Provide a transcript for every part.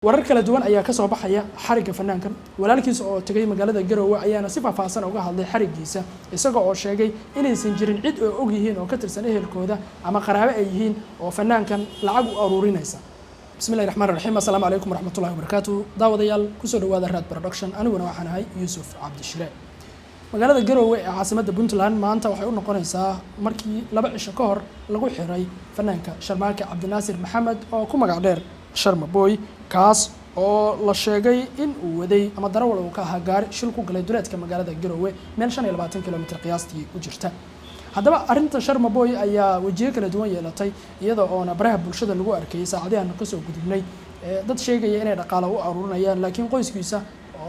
warar kala duwan ayaa ka soo baxaya xariga fanaankan walaalkiis oo tagay magaalada Garowe ayaana si faahfaahsan uga hadlay xarigiisa isagoo oo sheegay inaysan jirin cid oo og yihiin oo ka tirsan ehelkooda ama qaraabo ay yihiin oo fanaankan lacag u aruurinaysa. bismillaahir rahmaanir rahiim. assalaamu alaykum warahmatullaahi wabarakaatuh. daawadayaal ku soo dhawaada Raad Production. aniguna waxaan ahay Yuusuf Cabdishire. magaalada Garowe ee caasimadda Puntland maanta waxay u noqonaysaa markii 2 cisho ka hor lagu xiray fanaanka Sharmaake Cabdinaasir Maxamed oo ku magac dheer Sharma Boy, kaas oo la sheegay in uu waday ama darawal uu ka ahaa gaari shil ku galay duleedka magaalada Garowe meel 25 kilomitir qiyaastii u jirta. haddaba arrinta Sharma Boy ayaa wajiyo kala duwan yeelatay iyadoo oona baraha bulshada lagu arkay saacadahan ka soo gudubnay dad sheegaya inay dhaqaale u aruurinayaan laakiin qoyskiisa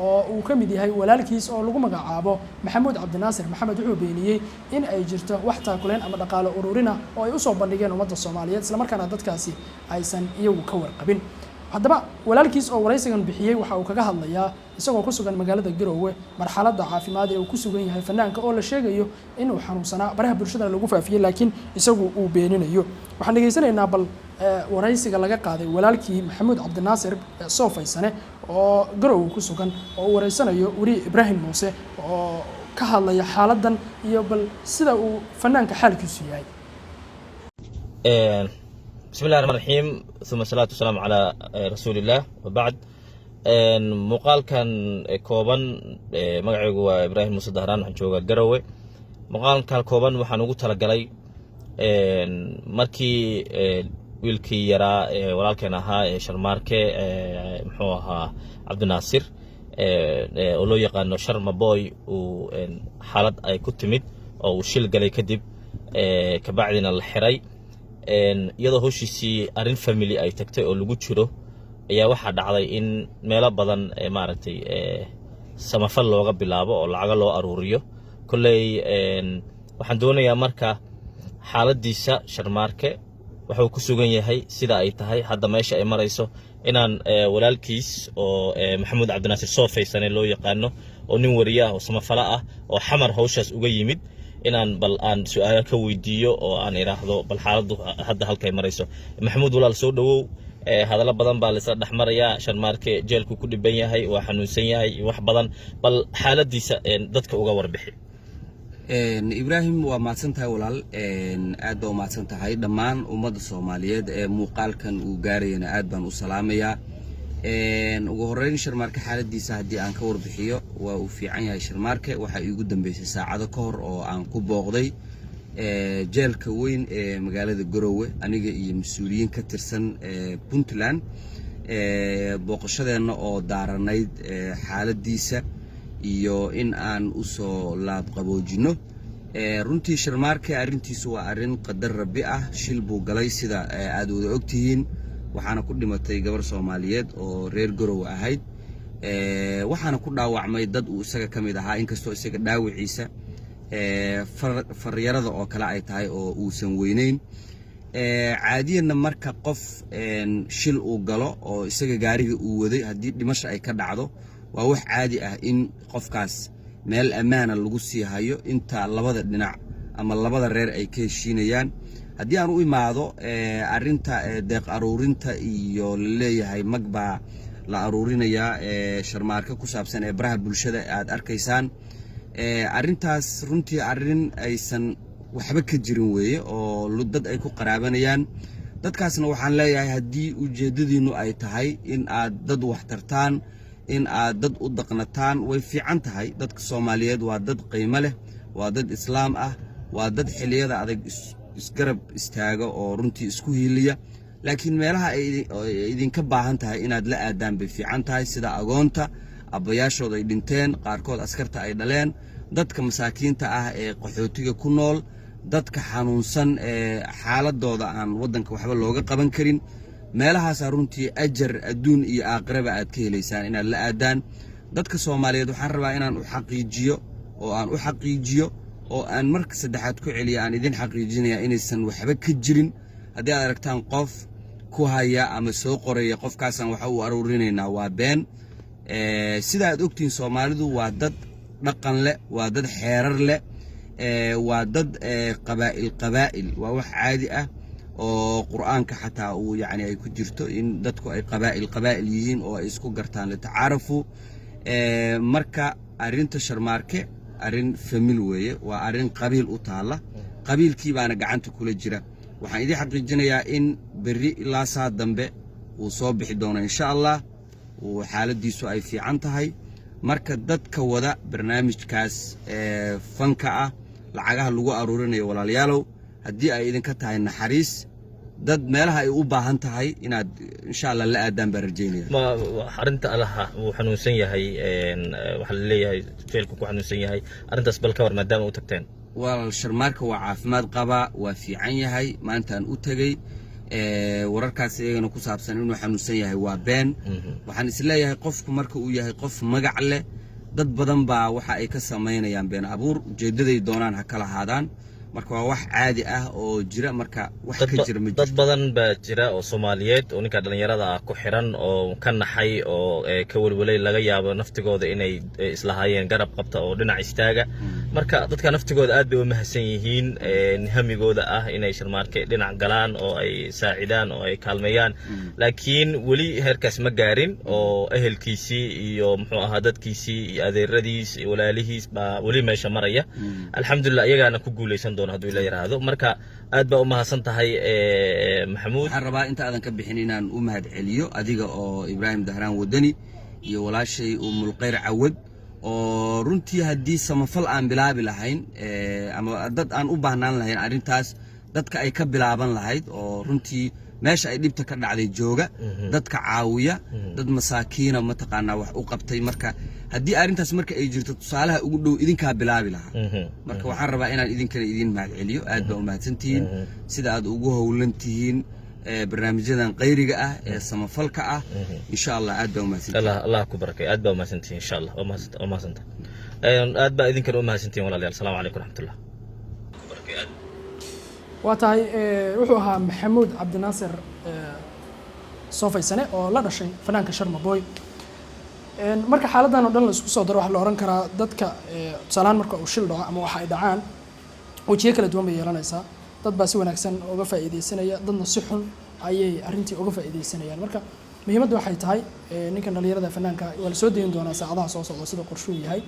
oo uu ka mid yahay walaalkiis oo lagu magacaabo Maxamuud Cabdinaasir Maxamed wuxuu beeniyay in ay jirto wax taakuleen ama dhaqaale ururina oo ay u soo bandhigeen ummadda Soomaaliyeed isla markaana dadkaasi aysan iyagu ka warqabin. haddaba walaalkiis oo waraysigan bixiyay waxa uu kaga hadlayaa isagoo ku sugan magaalada Garowe marxaladda caafimaad ee uu ku sugan yahay fanaanka oo la sheegayo inuu xanuunsanaa baraha bulshada lagu faafiyay laakiin isagu uu beeninayo. waxaan dhageysanaynaa bal waraysiga laga qaaday walaalkii Maxamuud Cabdinaasir Soofaysane oo Garowe ku sugan oo uu wareysanayo wari Ibrahim Muuse oo ka hadlaya xaaladdan iyo bal sida uu fanaanka xaalkiisu yahay. بسم الله الرحمن الرحيم ثم الصلاة والسلام على رسول الله وبعد. مقال كان كوبان مقعيقو إبراهيم موسى دهران وحن جوغا قروي. مقال كان كوبان وحن ugu talagalay markii wiilkii yaraa walaalkeen ahaa Sharmaake muxuu ahaa Cabdinaasir oo loo yaqaano Sharma Boy uu xaalad ay ku timid oo uu shil galay kadib ka bacdina la xiray iyadoo hoshiisii arin family ay tagtay oo lagu jiro ayaa waxa dhacday in meelo badan maaragtay samafal looga bilaabo oo lacag loo aruuriyo kulay waxaan doonayaa marka xaaladiisa Sharmaake wuxuu ku sugan yahay sida ay tahay hadda meesha ay marayso inaan walaalkiis oo Maxamuud Cabdinaasir Soofaysane loo yaqaano oo nin wariye ah oo samafala ah oo xamar hawshaas uga yimid inaan bal aan su'aal ka weydiiyo oo aan iraahdo bal xaaladdu hadda halkay marayso. Maxamuud walaal soo dhawow hadalla badan baa la isla dhaxmaraya Sharmaake jeelku ku dhiban yahay waa xanuunsan yahay wax badan bal xaaladiisa dadka uga warbixi. Ibrahim waa maadsantahay walaal aad baa maadsantahay dhammaan ummadda Soomaaliyeed ee muuqaalkan uu gaarayna aad baan u salaamayaa. ugu horeyn Sharmaake xaaladiisa hadii aan ka warbixiyo waa uu fiican yahay. Sharmaake waxa iigu dambeysay saacado ka hor oo aan ku booqday jeelka weyn ee magaalada Garowe aniga iyo mas'uuliyiin ka tirsan Puntland booqashadeena oo daaranayd xaaladiisa iyo in aan u soo laab qaboojino. runtii Sharmaake arintiisu waa arin qadar rabbi ah. shil buu galay sida aad wada ogtihiin waxaana ku dhimatay gabar Soomaaliyeed oo reer Garowe ahayd waxaana ku dhaawacmay dad uu isaga kamid ahaa inkastoo isaga dhaawiciisa faryarada oo kala ay tahay oo uusan weyneyn. caadiyana marka qof shil uu galo oo isaga gaariga uu waday hadii dhimasho ay ka dhacdo waa wax caadi ah in qofkaas meel amaana lagu sii hayo inta labada dhinac ama labada reer ay ka heshiinayaan. haddii aan u imaado arinta deeq aruurinta iyo leeyahay magba la aruurinaya Sharmaake ku saabsan ee baraha bulshada aad arkaysaan arintaas runtii arin aysan waxba ka jirin weeye oo dad ay ku qaraabanayaan. dadkaasna waxaan leeyahay haddii ujeedadiinu ay tahay in aad dad wax tartaan in aad dad u dhaqnataan way fiican tahay. dadka Soomaaliyeed waa dad qiimo leh waa dad islaam ah waa dad xiliyada adag isgarab istaaga oo runtii isku hiiliya laakiin meelaha ay idinka baahan tahay inaad la aadaan bay fiican tahay sida agoonta abayaashooda ay dhinteen qaarkood askarta ay dhaleen dadka masaakiinta ah ee qaxootiga ku nool dadka xanuunsan ee xaaladooda aan wadanka waxba looga qaban karin meelahaas runtii ajar adduun iyo aakhiraba aad ka helaysaan inaad la aadaan. dadka Soomaaliyeed waxaan rabaa inaan u xaqiijiyo oo aan marka saddexaad ku celiyo aan idin xaqiijinaya inaysan waxba ka jirin. haddii aad aragtaan qof ku haya ama soo qoraya qofkaasan waxa uu aruurinaynaa waa been. sida aad ogtiin Soomaalidu waa dad dhaqan leh waa dad xeerar leh waa dad qabaa'il waa wax caadi ah oo quraanka xataa uu yani ay ku jirto in dadku ay qabaa'il yihiin oo ay isku gartaan la tacaarafu marka arinta sharmaarke arin famil weeye waa arin qabiil u taala qabiilkii baana gacanta kula jira waxaan idin xaqiijinayaa in berri ilaa saa dambe uu soo bixi doono insha Allah uu xaaladiisu ay fiican tahay marka dadka wada barnaamijkaas fanka ah lacagaha lagu aruurinayo walaalayaalow haddii ay idinka tahay naxariis dad meelaha ay u baahan tahay inaad insha Allah la aadaan baan rajaynaya ma arinta alaha uu xanuunsan yahay waxa la leeyahay feelku ku xanuunsan yahay arintaas bal ka war maadaama uu tagteen wal sharmaarka waa caafimaad qaba waa fiican yahay maanta aan u tagay wararkaas iyagana ku saabsan inuu xanuunsan yahay waa been waxaan isleeyahay qofku marka uu yahay qof magac leh dad badan baa waxa ay ka sameynayaan been abuur ujeedaday doonaan ha kala haadaan marka waa wax caadi ah oo jira marka wax ka jira ma dad badan baa jira oo Soomaaliyeed oo ninka dhalinyarada ah ku xiran oo ka naxay oo ka walwalay laga yaabo naftigooda inay isla hayeen garab qabta oo dhinac istaaga marka dadka naftigooda aad bay u mahadsan yihiin hamigooda ah inay sharmaarke dhinac galaan oo ay saacidaan oo ay kaalmeeyaan laakiin wali heerkaas ma gaarin oo ehelkiisii iyo muxuu ahaa dadkiisii iyo adeeradiis iyo walaalihiis baa wali meesha maraya alxamdulillah iyagaana ku guuleysan haduu ila yiraahdo marka aad baa u mahadsan tahay maxamuud waxaan rabaa inta aadan ka bixin inaan u mahad celiyo adiga oo Ibrahim Dahraan Wadani iyo walaashay Mulqayr Cawad oo runtii hadii samafal aan bilaabi lahayn ama dad aan u baahnaan lahayn arintaas dadka ay ka bilaaban lahayd oo runtii meesha ay dhibta ka dhacday jooga dadka caawiya dad masaakiina ma taqaana wax u qabtay marka hadii arintaas marka ay jirto tusaalaha ugu dhow idinka bilaabi lahaa marka waxaan rabaa inaan idinkana idin mahad celiyo aad baa u mahadsantihiin sida aad ugu howlantihiin barnaamijyadan qayriga ah ee samafalka ah insha Allah aad baa u mahadsantihiin Allah ku barakay aad baa u mahadsantihiin insha Allah oo mahadsantahay aad baa idinkana u mahadsantihiin walaalayaal salaamu calaykum raxmatullah واتاي وحوها محمود عبد الناصر صوفي سنة oo la dhashay fanaanka Sharma Boy marka xaaladan oo dhan la isku soo daro waxa la oran karaa dadka tusalaan marka uu shil dhaco ama waxa ay dhacaan wajiga kala duwan bay yeelanaysaa dad baa si wanaagsan uga faa'iideysanaya dadna si xun ayay arintii uga faa'iideysanayaan marka muhiimaddu waxay tahay ninkan dhalinyarada fanaanka waa la soo deyn doonaa saacadaha soo socda sida qorshu yahay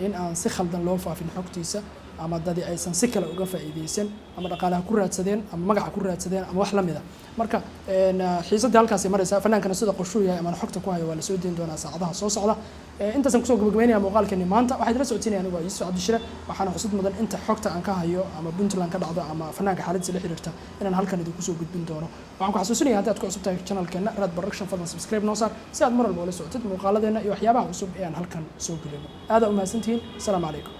in aan si khaldan loo faafin xogtiisa ama dadii aysan si kale uga faa'iideysan ama dhaqaalaha ku raadsadeen ama magaca ku raadsadeen ama wax la mid ah marka xiisadii halkaas ay maraysaa fanaankana sida qorshu yahay ama xogta ku hayo waa la soo deyn doonaa saacadaha soo socda intaasaan kusoo gabagabeynaya muuqaalkeeni maanta waxaad la socotinayaan anigu Yuusuf Cabdishire waxaana xusud mudan inta xogta aan ka hayo ama Puntland ka dhacdo ama fanaanka xaaladdiisa la xiriirta inaan halkan idinku soo gudbin doono waxaan ku xasuusinayaa haddii aad ku cusub tahay channelkeena Rad Production fadlan subscribe noo saar si aad mar walba ula socotid muuqaaladeena iyo waxyaabaha cusub ee aan halkan soo gelino aad u mahadsantihiin assalaamu calaykum